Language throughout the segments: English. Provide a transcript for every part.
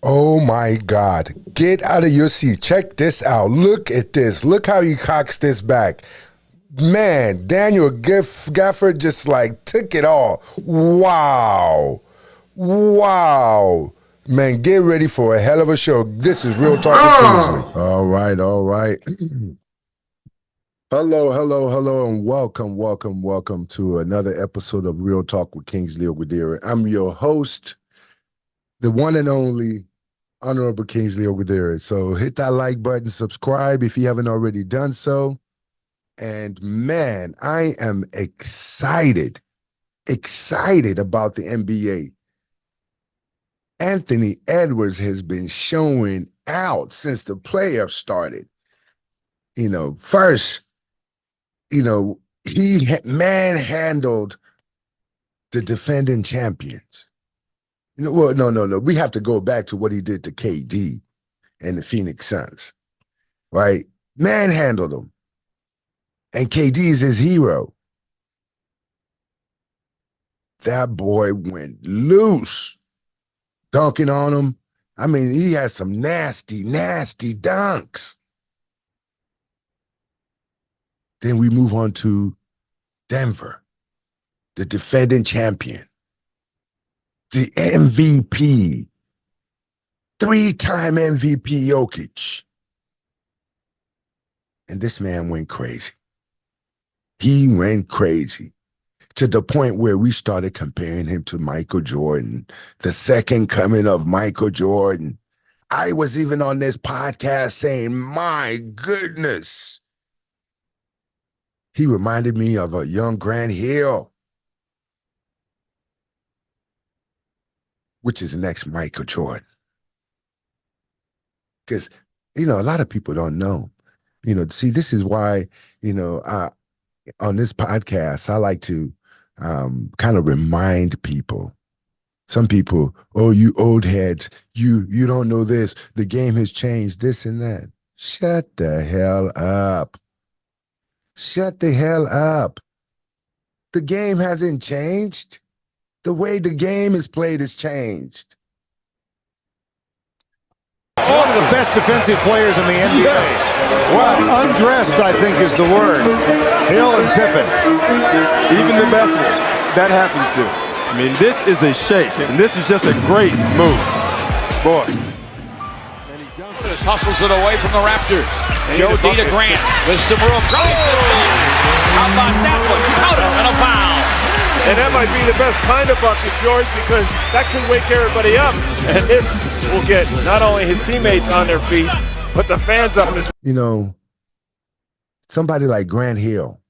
Oh my God. Get out of your seat. Check this out. Look at this. Look how he cocks this back. Man, Daniel Gafford just like took it all. Wow. Wow. Man, get ready for a hell of a show. This is Real Talk with Kingsley. All right, all right. Hello, and welcome to another episode of Real Talk with Kingsley Ogudere. I'm your host, the one and only Honorable Kingsley Ogudere. So hit that like button, subscribe if you haven't already done so. And man, I am excited about the NBA. Anthony Edwards has been showing out since the playoffs started. First, he manhandled the defending champions. Well, no. We have to go back to what he did to KD and the Phoenix Suns, right? Manhandled them. And KD is his hero. That boy went loose, dunking on him. I mean, he had some nasty dunks. Then we move on to Denver, the defending champion, the MVP, three-time MVP Jokic. And this man went crazy. He went crazy to the point where we started comparing him to Michael Jordan, the second coming of Michael Jordan. I was even on this podcast saying, my goodness. He reminded me of a young Grant Hill, which is the next Michael Jordan. Because, a lot of people don't know. See, this is why, on this podcast, I like to kind of remind people. Some people, oh, you old heads, you don't know this. The game has changed, this and that. Shut the hell up. Shut the hell up. The game hasn't changed. The way the game is played has changed. One of the best defensive players in the NBA. Yes. Well, undressed, I think, is the word. Hill and Pippen. Even the best ones, that happens to. I mean, this is a shake, and this is just a great move. Boy. And he dumps it, hustles it away from the Raptors. Joe D to Grant with some room. How about that one? Counter and a foul. And that might be the best kind of bucket, George, because that could wake everybody up. And this will get not only his teammates on their feet, but the fans up as well. Somebody like Grant Hill,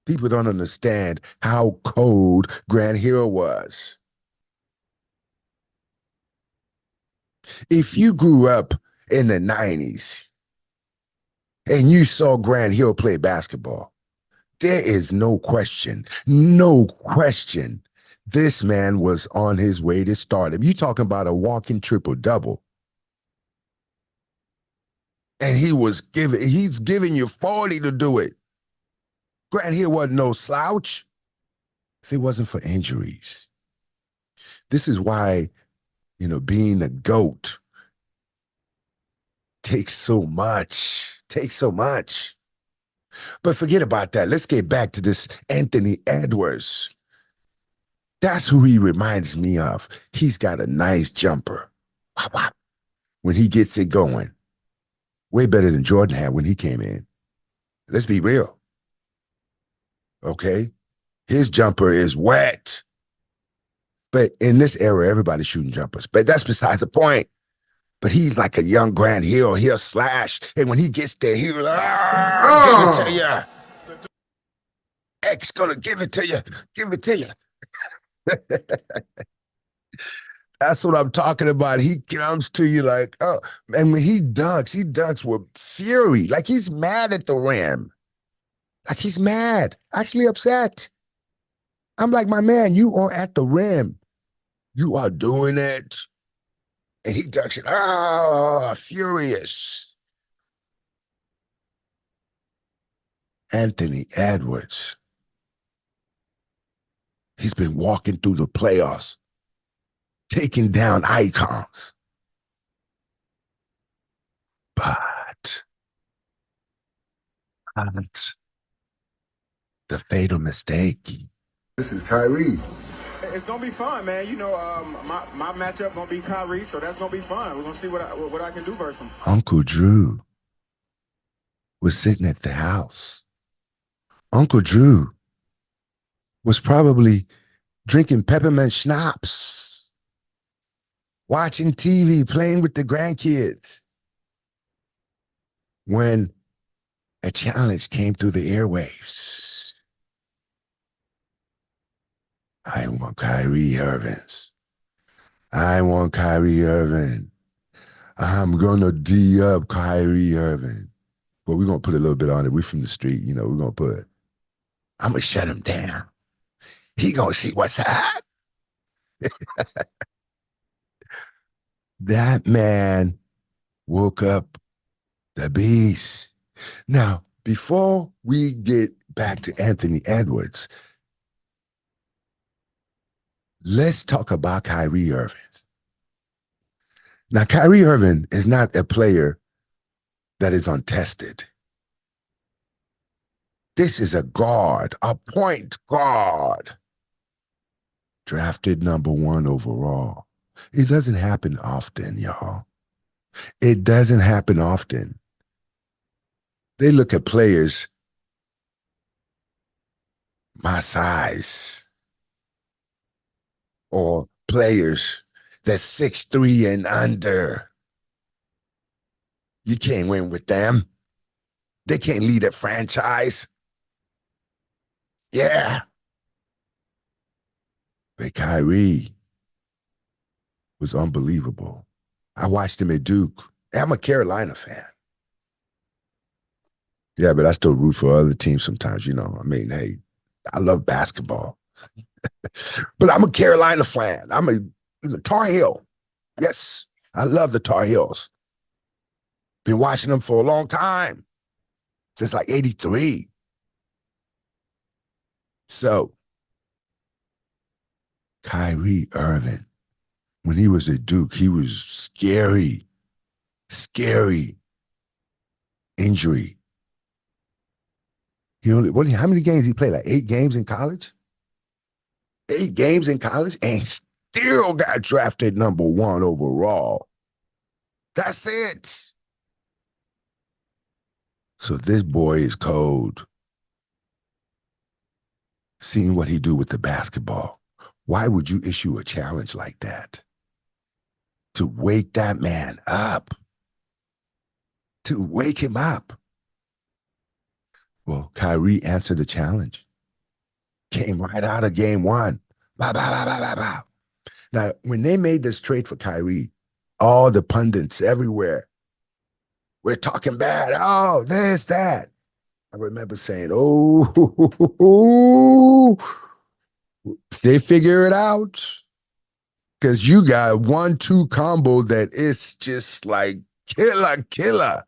people don't understand how cold Grant Hill was. If you grew up in the 90s and you saw Grant Hill play basketball, there is no question, this man was on his way to stardom. You talking about a walking triple-double. And he's giving you 40 to do it. Grant Hill wasn't no slouch if it wasn't for injuries. This is why, being a GOAT takes so much. But forget about that. Let's get back to this Anthony Edwards. That's who he reminds me of. He's got a nice jumper. When he gets it going. Way better than Jordan had when he came in. Let's be real. Okay? His jumper is wet. But in this era, everybody's shooting jumpers. But that's besides the point. But he's like a young Grant Hill. He'll slash. And when he gets there, he'll give it to you. X gonna give it to you. Give it to you. That's what I'm talking about. He comes to you like, oh, and when he dunks with fury. Like he's mad at the rim. Like he's mad, actually upset. I'm like, my man, you are at the rim. You are doing it. And he dunks it, furious. Anthony Edwards. He's been walking through the playoffs taking down icons. But the fatal mistake. This is Kyrie. It's gonna be fun, man. You know, my matchup gonna be Kyrie, so that's gonna be fun. We're gonna see what I can do versus him. Uncle Drew was sitting at the house. Uncle Drew was probably drinking peppermint schnapps, watching TV, playing with the grandkids, when a challenge came through the airwaves. I want Kyrie Irving. I want Kyrie Irving. I'm going to D up Kyrie Irving. Well, we're going to put a little bit on it. We from the street, you know, we're going to put, I'm going to shut him down. He going to see what's up. That man woke up the beast. Now, before we get back to Anthony Edwards, let's talk about Kyrie Irving. Now, Kyrie Irving is not a player that is untested. This is a guard, a point guard, drafted #1 overall. It doesn't happen often, y'all. It doesn't happen often. They look at players my size or players that's 6'3" and under. You can't win with them. They can't lead a franchise. Yeah. But Kyrie was unbelievable. I watched him at Duke. I'm a Carolina fan. Yeah, but I still root for other teams sometimes, you know. I mean, hey, I love basketball. But I'm a Carolina fan. I'm a Tar Heel. Yes, I love the Tar Heels. Been watching them for a long time, since like '83. So, Kyrie Irving, when he was at Duke, he was scary injury. How many games he played? Like 8 games in college? 8 games in college and still got drafted #1 overall. That's it. So this boy is cold. Seeing what he do with the basketball. Why would you issue a challenge like that? To wake that man up. To wake him up. Well, Kyrie answered the challenge. Came right out of game 1. Bow, bow, bow, bow, bow, bow. Now, when they made this trade for Kyrie, all the pundits everywhere, we're talking bad. Oh, this, that. I remember saying, oh, they figure it out. Because you got 1-2 combo that is just like killer.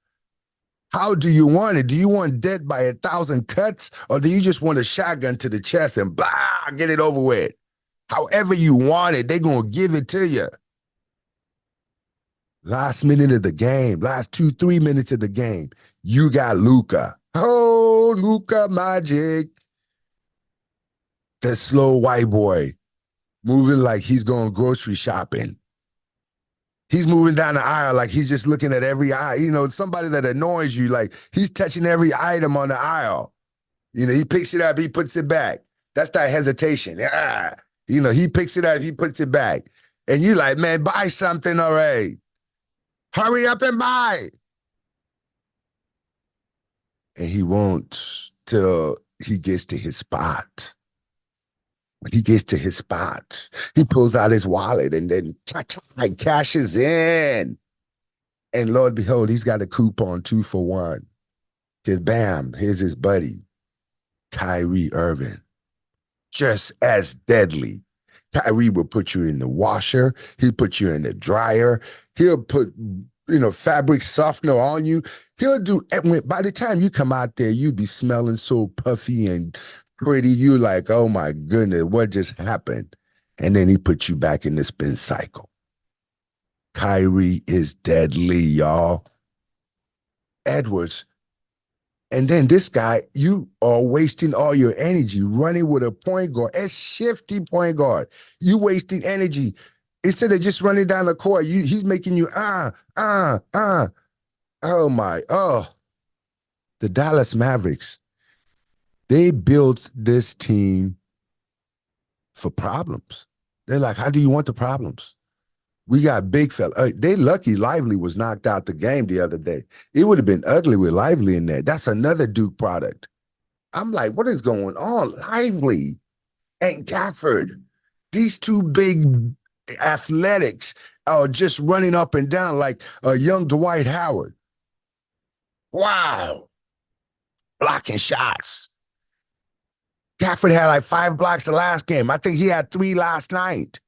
How do you want it? Do you want dead by 1,000 cuts? Or do you just want a shotgun to the chest and blah, get it over with? However you want it, they're going to give it to you. Last minute of the game, last 2-3 minutes of the game, you got Luka. Oh, Luka magic. That slow white boy moving like he's going grocery shopping. He's moving down the aisle like he's just looking at every aisle. You know, somebody that annoys you, like he's touching every item on the aisle. You know, he picks it up, he puts it back. That's that hesitation. Yeah. You know, he picks it up, he puts it back. And you like, man, buy something already. Hurry up and buy. And he won't till he gets to his spot. When he gets to his spot, he pulls out his wallet and then cashes in. And Lord behold, he's got a coupon 2 for 1. Because bam, here's his buddy, Kyrie Irving. Just as deadly. Kyrie will put you in the washer. He'll put you in the dryer. He'll put, fabric softener on you. He'll do, by the time you come out there, you'll be smelling so puffy and pretty. You're like, oh my goodness, what just happened? and then he puts you back in the spin cycle. Kyrie is deadly, y'all. Edwards. And then this guy, you are wasting all your energy running with a point guard, a shifty point guard. You wasting energy. Instead of just running down the court, he's making you, oh my, the Dallas Mavericks, they built this team for problems. They're like, how do you want the problems? We got big fella. They lucky Lively was knocked out the game the other day. It would have been ugly with Lively in there. That's another Duke product. I'm like, what is going on? Lively and Gafford, these two big athletics are just running up and down like a young Dwight Howard. Wow. Blocking shots. Gafford had like 5 blocks the last game. I think he had 3 last night.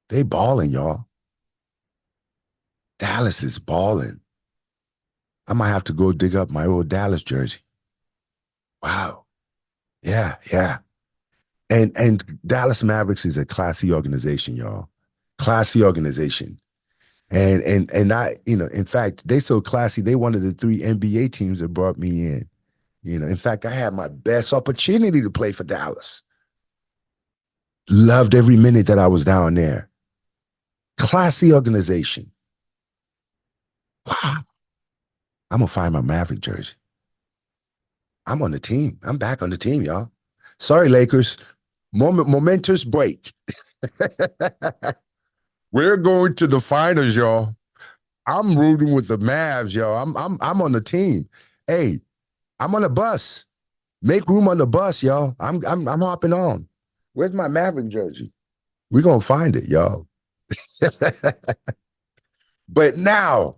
They balling, y'all. Dallas is balling. I might have to go dig up my old Dallas jersey. Wow. Yeah. And Dallas Mavericks is a classy organization, y'all. Classy organization. And I, in fact, they so classy, they one of the 3 NBA teams that brought me in. In fact, I had my best opportunity to play for Dallas. Loved every minute that I was down there. Classy organization. Wow. I'm going to find my Maverick jersey. I'm on the team. I'm back on the team, y'all. Sorry, Lakers. Momentous break. We're going to the finals, y'all. I'm rooting with the Mavs, y'all. I'm on the team. Hey, I'm on the bus. Make room on the bus, y'all. I'm hopping on. Where's my Maverick jersey? We're going to find it, y'all. But now,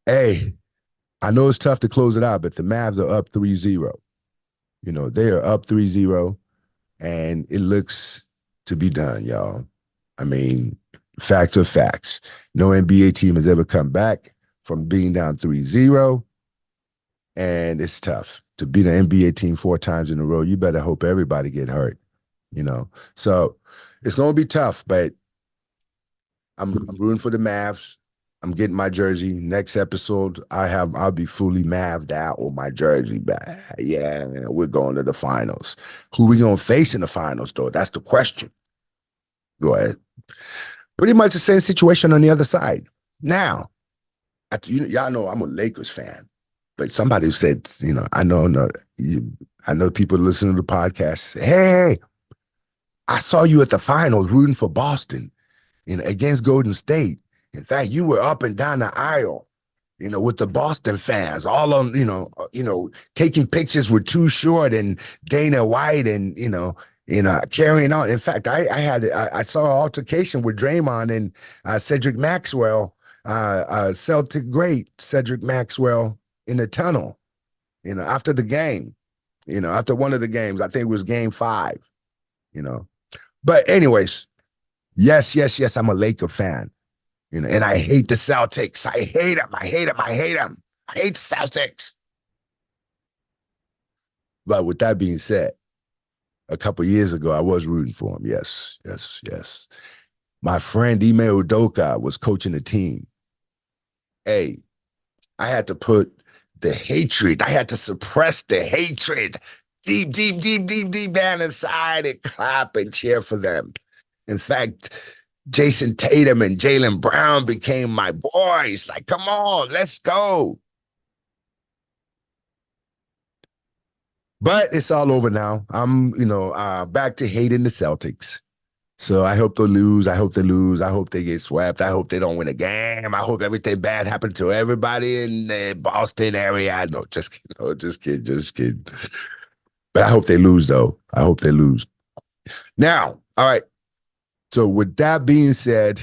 hey, I know it's tough to close it out, but the Mavs are up 3-0. They are up 3-0, and it looks to be done, y'all. I mean, facts are facts. No NBA team has ever come back from being down 3-0, and it's tough. To beat an NBA team 4 times in a row, you better hope everybody get hurt, So it's going to be tough, but I'm rooting for the Mavs. I'm getting my jersey. Next episode, I'll be fully Mav'd out with my jersey back. Yeah, we're going to the finals. Who we going to face in the finals, though? That's the question. Go ahead. Pretty much the same situation on the other side. Now, y'all know I'm a Lakers fan, but somebody said, I know people listening to the podcast say, hey, I saw you at the finals rooting for Boston, against Golden State. In fact, you were up and down the aisle, with the Boston fans, all on, taking pictures with Too Short and Dana White and, carrying on. In fact, I saw an altercation with Draymond and Cedric Maxwell, Celtic great Cedric Maxwell in the tunnel, after the game, after one of the games. I think it was game 5, But anyways, yes, I'm a Laker fan. And I hate the Celtics. I hate them. I hate the Celtics. But with that being said, a couple years ago, I was rooting for them. Yes. My friend Ime Udoka was coaching the team. Hey, I had to put the hatred, I had to suppress the hatred deep down inside and clap and cheer for them. In fact, Jason Tatum and Jaylen Brown became my boys. Like, come on, let's go. But it's all over now. I'm, back to hating the Celtics. So I hope they lose. I hope they get swept. I hope they don't win a game. I hope everything bad happened to everybody in the Boston area. No, just kidding. But I hope they lose, though. I hope they lose. Now, all right. So with that being said,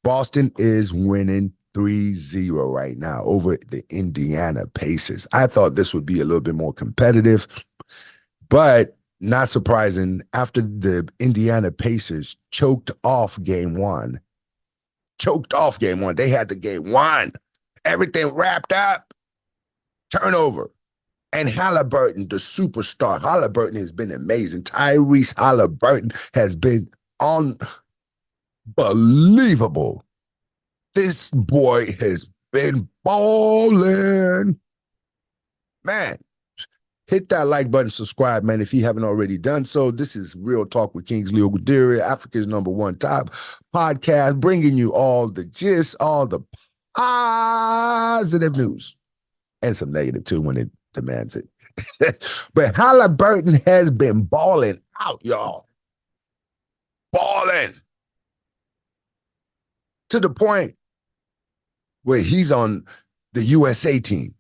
Boston is winning 3-0 right now over the Indiana Pacers. I thought this would be a little bit more competitive, but not surprising. After the Indiana Pacers choked off game one, they had the game 1. Everything wrapped up. Turnover. And Halliburton, the superstar. Halliburton has been amazing. Tyrese Halliburton has been unbelievable. This boy has been balling. Man, hit that like button, subscribe, man, if you haven't already done so. This is Real Talk with Kingsley Ogudere, Africa's #1 top podcast, bringing you all the gist, all the positive news, and some negative too when it demands it. But Halliburton has been balling out, y'all. Balling. To the point where he's on the USA team.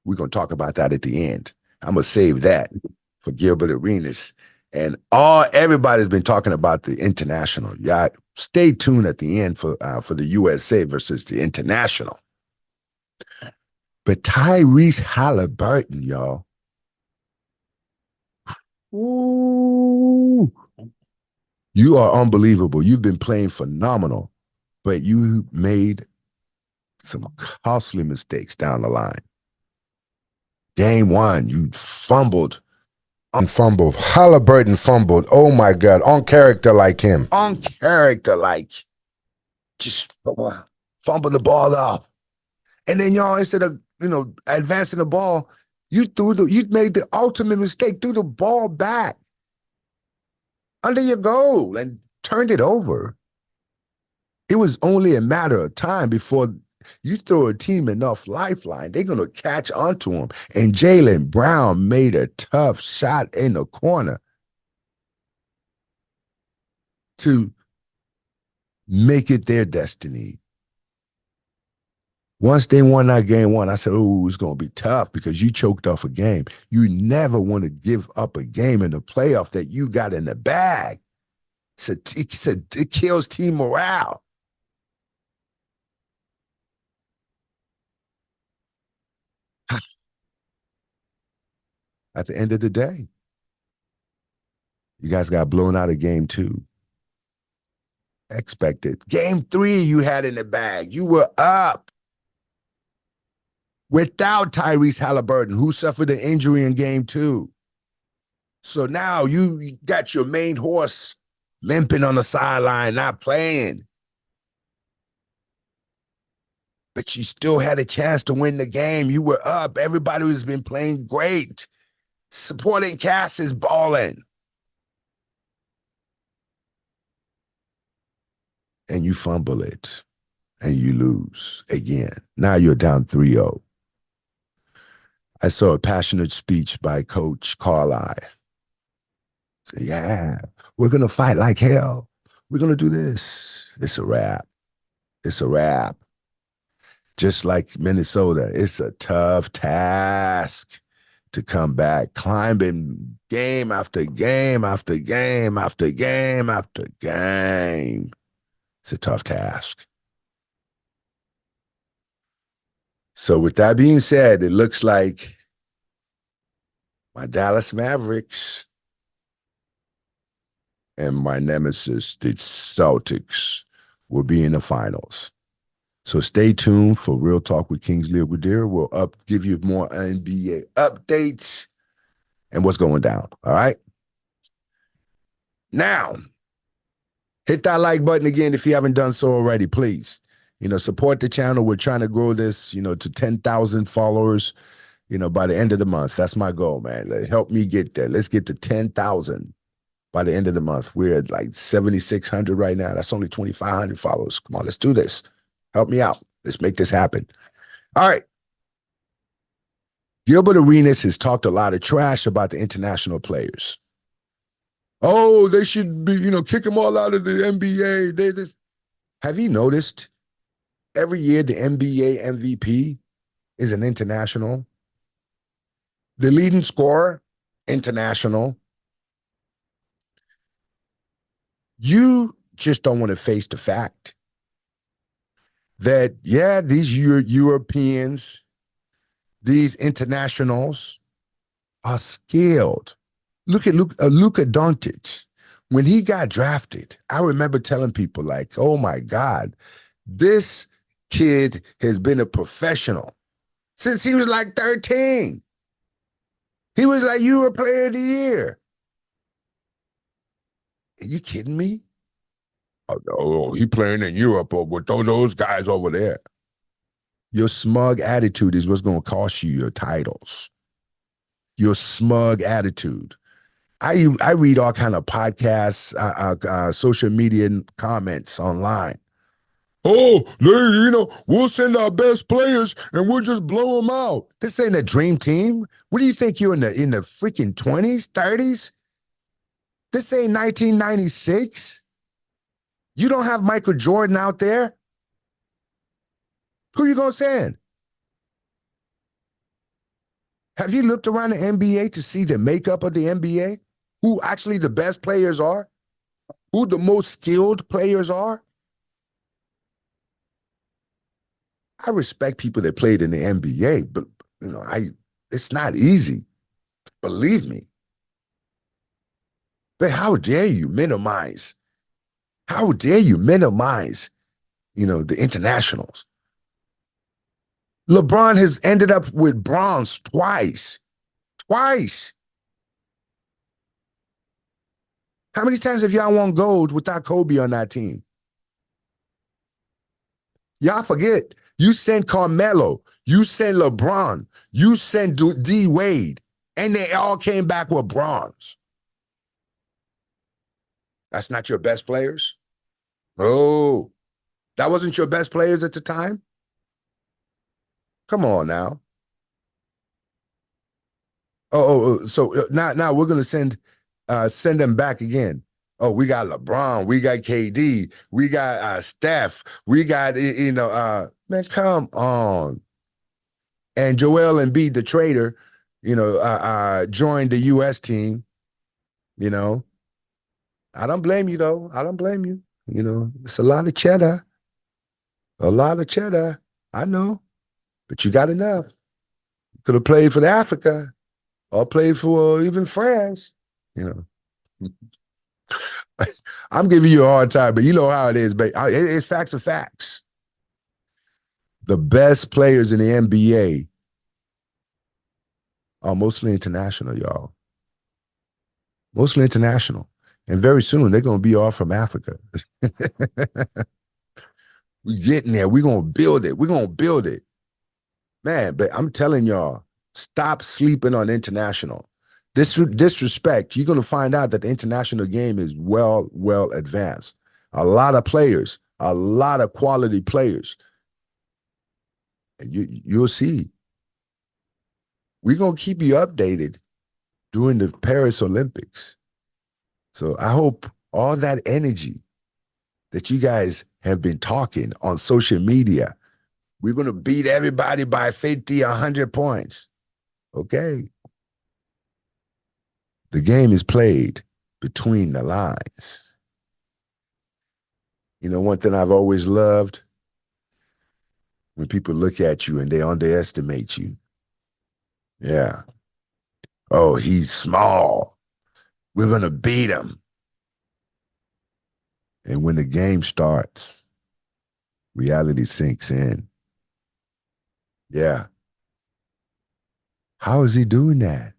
We're going to talk about that at the end. I'm going to save that for Gilbert Arenas. And everybody's been talking about the international. Yeah, stay tuned at the end for the USA versus the international. But Tyrese Halliburton, y'all. Ooh. You are unbelievable. You've been playing phenomenal, but you made some costly mistakes down the line. Game 1, you fumbled. Halliburton fumbled. Oh my God. On character like him. On character like. Just fumble the ball off. And then y'all, instead of, advancing the ball, you made the ultimate mistake, threw the ball back under your goal and turned it over. It was only a matter of time before you throw a team enough lifeline, they're going to catch onto him. And Jaylen Brown made a tough shot in the corner to make it their destiny. Once they won that game 1, I said, oh, it's going to be tough because you choked off a game. You never want to give up a game in the playoff that you got in the bag. It kills team morale. At the end of the day, you guys got blown out of game 2. Expected. Game 3, you had in the bag. You were up. Without Tyrese Halliburton, who suffered an injury in game 2. So now you got your main horse limping on the sideline, not playing. But you still had a chance to win the game. You were up. Everybody has been playing great. Supporting cast is balling. And you fumble it. And you lose again. Now you're down 3-0. I saw a passionate speech by Coach Carlisle. Say, yeah, we're going to fight like hell. We're going to do this. It's a wrap. It's a wrap. Just like Minnesota, it's a tough task to come back, climbing game after game after game after game after game. It's a tough task. So with that being said, it looks like my Dallas Mavericks and my nemesis, the Celtics, will be in the finals. So stay tuned for Real Talk with Kingsley Ogudere. We'll give you more NBA updates and what's going down, all right? Now, hit that like button again if you haven't done so already, please. Support the channel. We're trying to grow this, to 10,000 followers, by the end of the month. That's my goal, man. Help me get there. Let's get to 10,000 by the end of the month. We're at like 7,600 right now. That's only 2,500 followers. Come on, let's do this. Help me out. Let's make this happen. All right. Gilbert Arenas has talked a lot of trash about the international players. Oh, they should be, kick them all out of the NBA. Have you noticed every year the NBA MVP is an international? The leading scorer, international. You just don't want to face the fact that, yeah, these Europeans, these internationals are skilled. Look at Luka Doncic. When he got drafted, I remember telling people like, oh my God, this kid has been a professional since he was like 13. He was like, you were player of the year. Are you kidding me? Oh, he playing in Europe or with those guys over there. Your smug attitude is what's going to cost you your titles. Your smug attitude. I read all kind of podcasts, social media comments online. Oh, we'll send our best players and we'll just blow them out. This ain't a dream team. What do you think you're in the freaking 20s, 30s? This ain't 1996. You don't have Michael Jordan out there. Who you gonna send? Have you looked around the NBA to see the makeup of the NBA? Who actually the best players are? Who the most skilled players are? I respect people that played in the NBA, but it's not easy. Believe me. But how dare you minimize? How dare you minimize, the internationals? LeBron has ended up with bronze twice. Twice. How many times have y'all won gold without Kobe on that team? Y'all forget. You sent Carmelo. You sent LeBron. You sent D Wade. And they all came back with bronze. That's not your best players? Oh, that wasn't your best players at the time? Come on now. So now we're going to send them back again. Oh, we got LeBron, we got KD, we got Steph, we got man, come on. And Joel Embiid, the traitor, joined the U.S. team. I don't blame you though. I don't blame you. It's a lot of cheddar. A lot of cheddar. I know, but you got enough. You could have played for Africa or played for even France. I'm giving you a hard time, but you know how it is. But it's facts are facts. The best players in the NBA are mostly international, y'all. Mostly international. And very soon, they're going to be all from Africa. We're getting there. We're going to build it. We're going to build it. Man, but I'm telling y'all, stop sleeping on international. Disrespect, you're going to find out that the international game is well advanced. A lot of players, a lot of quality players. And you'll see. We're going to keep you updated during the Paris Olympics. So I hope all that energy that you guys have been talking on social media, we're going to beat everybody by 50, 100 points. Okay. The game is played between the lines. One thing I've always loved, when people look at you and they underestimate you. Yeah. Oh, he's small. We're going to beat him. And when the game starts, reality sinks in. Yeah. How is he doing that?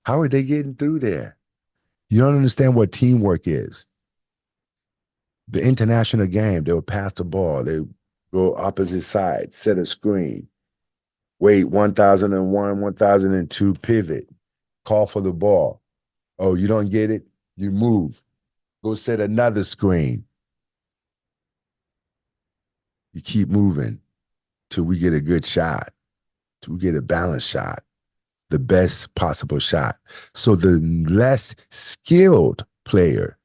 How are they getting through there? You don't understand what teamwork is. The international game, they'll pass the ball. They go opposite sides, set a screen. Wait, 1001, 1002, pivot. Call for the ball. Oh, you don't get it? You move. Go set another screen. You keep moving till we get a good shot, till we get a balanced shot, the best possible shot. So the less skilled player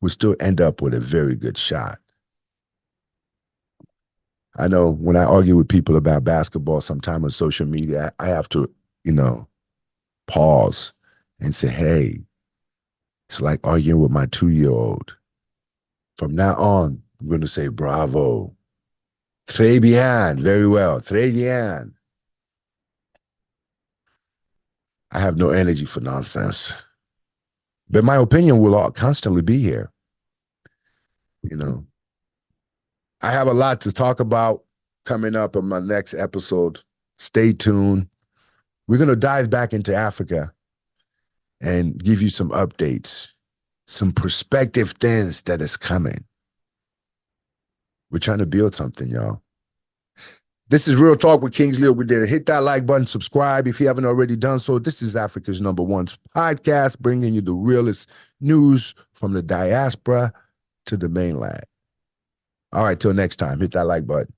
will still end up with a very good shot. I know when I argue with people about basketball sometime on social media, I have to, pause and say, hey, it's like arguing with my 2-year-old. From now on, I'm going to say, bravo. Très bien. Very well. Très bien. I have no energy for nonsense. But my opinion will constantly be here. I have a lot to talk about coming up in my next episode. Stay tuned. We're going to dive back into Africa and give you some updates, some perspective things that is coming. We're trying to build something, y'all. This is Real Talk with Kingsley over there. Hit that like button, subscribe if you haven't already done so. This is Africa's #1 podcast, bringing you the realest news from the diaspora to the mainland. All right, till next time, hit that like button.